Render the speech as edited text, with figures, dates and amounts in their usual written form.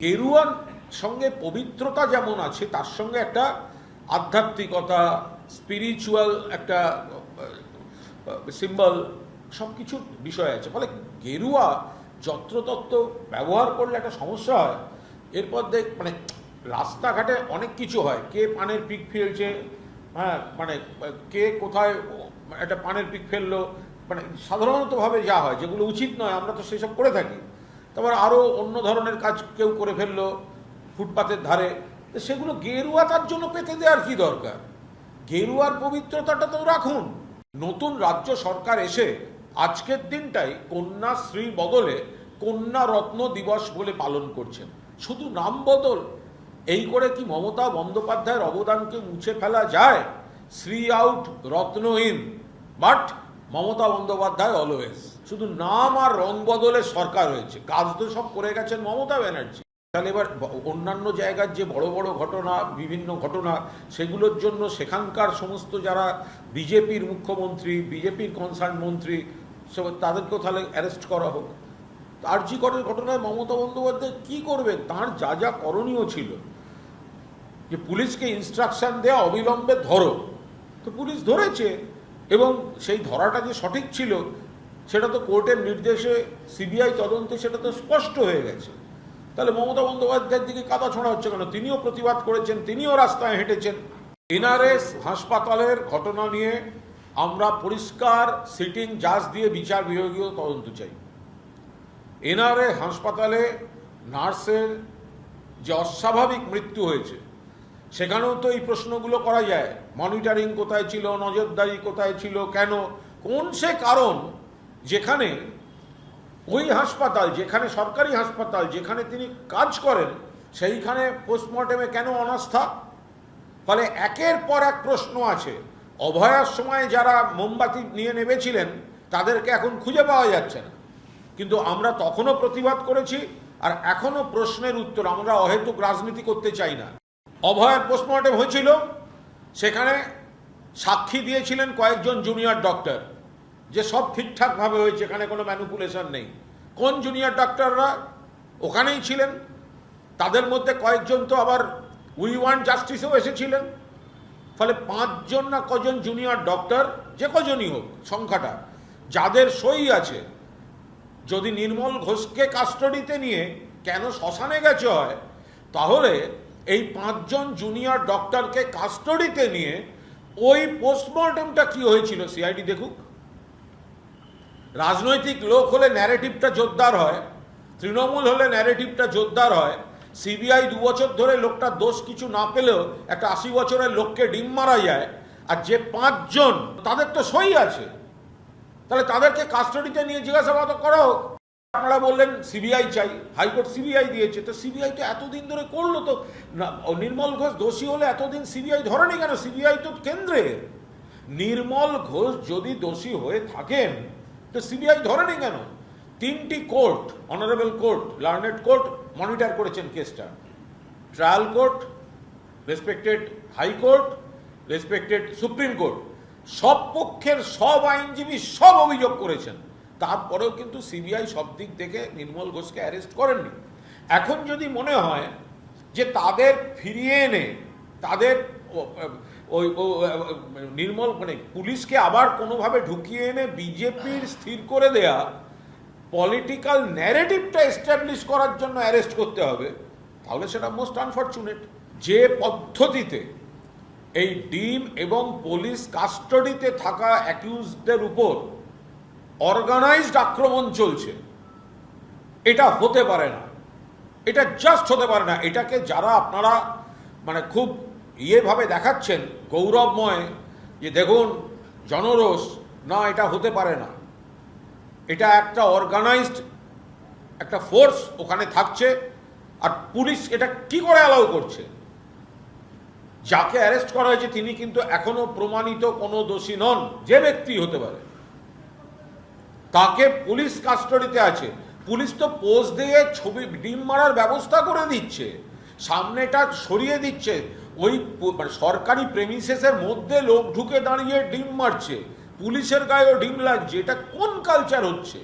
গেরুয়ার সঙ্গে পবিত্রতা যেমন আছে, তার সঙ্গে একটা আধ্যাত্মিকতা, স্পিরিচুয়াল একটা সিম্বল, সব কিছুর বিষয় আছে। ফলে গেরুয়া যত্রতত্ত্ব ব্যবহার করলে একটা সমস্যা হয়। এরপর মানে রাস্তাঘাটে অনেক কিছু হয়, কে পানের পিক ফেলছে, হ্যাঁ, মানে কে কোথায় একটা পানের পিক ফেললো, মানে সাধারণতভাবে যা হয়, যেগুলো উচিত নয় আমরা তো সেসব করে থাকি। তারপর আরও অন্য ধরনের কাজ কেউ করে ফেললো ফুটপাতের ধারে, তো সেগুলো গেরুয়া তার জন্য পেতে দেওয়ার কি দরকার? গেরুয়ার পবিত্রতাটা তো রাখুন। নতুন রাজ্য সরকার এসে আজকের দিনটাই কন্যাশ্রীর বদলে কন্যা রত্ন দিবস বলে পালন করছেন। শুধু নাম বদল, এই করে কি মমতা বন্দ্যোপাধ্যায়ের অবদানকে মুছে ফেলা যায়? Shri out Ratna in, but Mamata Bandyopadhyay always. শুধু নাম আর রং বদলের সরকার হয়েছে, কাজ তো সব করে গেছেন মমতা ব্যানার্জি। তাহলে এবার অন্যান্য জায়গার যে বড় বড় ঘটনা, বিভিন্ন ঘটনা, সেগুলোর জন্য সেখানকার সমস্ত যারা বিজেপির মুখ্যমন্ত্রী, বিজেপির কনসার্ন মন্ত্রী, তাদেরকেও তাহলে অ্যারেস্ট করা হোক। আরজি করের ঘটনায় মমতা বন্দ্যোপাধ্যায় কী করবেন? তাঁর যা যা করণীয় ছিল, যে পুলিশকে ইনস্ট্রাকশন দেওয়া অবিলম্বে ধরো, তো পুলিশ ধরেছে, এবং সেই ধরাটা যে সঠিক ছিল সেটা তো কোর্টের নির্দেশে সিবিআই তদন্তে সেটা তো স্পষ্ট হয়ে গেছে। তাহলে মমতা বন্দ্যোপাধ্যায়ের দিকে কাদা ছোঁড়া হচ্ছে কেন? তিনিও প্রতিবাদ করেছেন, তিনিও রাস্তায় হেঁটেছেন। এনআরএস হাসপাতালের ঘটনা নিয়ে আমরা পরিষ্কার সিটিং জাজ দিয়ে বিচার বিভাগীয় তদন্ত চাই। এনআরএস হাসপাতালে নার্সের যে অস্বাভাবিক মৃত্যু হয়েছে, সেখানেও তো এই প্রশ্নগুলো করা যায়। মনিটরিং কোথায় ছিল, নজরদারি কোথায় ছিল, কেন, কোন সে কারণ যেখানে ওই হাসপাতাল, যেখানে সরকারি হাসপাতাল, যেখানে তিনি কাজ করেন, সেইখানে পোস্টমর্টেমে কেন অনাস্থা? ফলে একের পর এক প্রশ্ন আছে। অভয়ার সময় যারা মোমবাতি নিয়ে নেমেছিলেন তাদেরকে এখন খুঁজে পাওয়া যাচ্ছে না, কিন্তু আমরা তখনও প্রতিবাদ করেছি, আর এখনো প্রশ্নের উত্তর। আমরা অহেতুক রাজনীতি করতে চাই না। অভয়ার পোস্টমর্টেম হয়েছিল, সেখানে সাক্ষী দিয়েছিলেন কয়েকজন জুনিয়র ডক্টর যে সব ঠিকঠাকভাবে হয়েছে, এখানে কোনো ম্যানিপুলেশন নেই। কোন জুনিয়র ডক্টররা ওখানেই ছিলেন? তাদের মধ্যে কয়েকজন তো আবার উই ওয়ান্ট জাস্টিসেও এসেছিলেন। ফলে 5 জন না কজন জুনিয়র ডক্টর, যে কজনই হোক সংখ্যাটা, যাদের সই আছে, যদি নির্মল ঘোষকে কাস্টডিতে নিয়ে কেন শ্মশানে গেছে হয়, তাহলে এই 5 জন জুনিয়র ডক্টরকে কাস্টডিতে নিয়ে ওই পোস্টমর্টেমটা কি হয়েছিল সিআইডি দেখুক। রাজনৈতিক লোক হলে ন্যারেটিভটা জোরদার হয়, তৃণমূল হলে ন্যারেটিভটা জোরদার হয়। সিবিআই 2 বছর ধরে লোকটা দোষ কিছু না পেলেও একটা 80 বছরের লোককে ডিম মারা যায়, আর যে 5 জন তাদের তো সই আছে, তাহলে তাদেরকে কাস্টডিতে নিয়ে জিজ্ঞাসাবাদ করা হোক। আপনারা বললেন সিবিআই চাই, হাইকোর্ট সিবিআই দিয়েছে, তো সিবিআই তো এতদিন ধরে করলো, তো নির্মল ঘোষ দোষী হলে এতদিন সিবিআই ধরেনি কেন? সিবিআই তো কেন্দ্রের। নির্মল ঘোষ যদি দোষী হয়ে থাকেন তো সিবিআই ধরেনি কেন? 3টি court, honourable court, learned court monitor করেছেন কেসটা। Trial court, respected high court, respected supreme court, সব পক্ষের সব আইনজীবী সব অভিযোগ করেছেন। তারপরেও কিন্তু সিবিআই সব দিক থেকে নির্মল ঘোষকে অ্যারেস্ট করেননি। এখন যদি মনে হয় যে তাদের ফিরিয়ে এনে তাদের ওই নির্মল মানে পুলিশকে আবার কোনোভাবে ঢুকিয়ে এনে বিজেপির স্থির করে দেয়া পলিটিক্যাল ন্যারেটিভটা এস্টাবলিশ করার জন্য অ্যারেস্ট করতে হবে, তাহলে সেটা মোস্ট আনফর্চুনেট। যে পদ্ধতিতে এই ডিম এবং পুলিশ কাস্টডিতে থাকা অ্যাকিউজদের উপর অর্গানাইজড আক্রমণ চলছে, এটা হতে পারে না, এটা জাস্ট হতে পারে না। এটাকে যারা আপনারা মানে খুব ইয়েভাবে দেখাচ্ছেন, গৌরবময়, যে দেখুন জনরোষ, না, এটা হতে পারে না। এটা একটা অর্গানাইজড একটা ফোর্স ওখানে থাকছে, আর পুলিশ এটা কি করে অ্যালাউ করছে? যাকে অ্যারেস্ট করা হয়েছে তিনি কিন্তু এখনো প্রমাণিত কোনো দোষী নন, যে ব্যক্তি হতে পারে, তাকে পুলিশ কাস্টডিতে আছে। পুলিশ তো পোজ দিয়ে ছবি ডিম মারার ব্যবস্থা করে দিচ্ছে, সামনেটা সরিয়ে দিচ্ছে, ওই সরকারি প্রেমিসেসের মধ্যে লোক ঢুকে দাঁড়িয়ে ডিম মারছে, পুলিশের গায়েও ডিম লাগছে। এটা কোন কালচার হচ্ছে?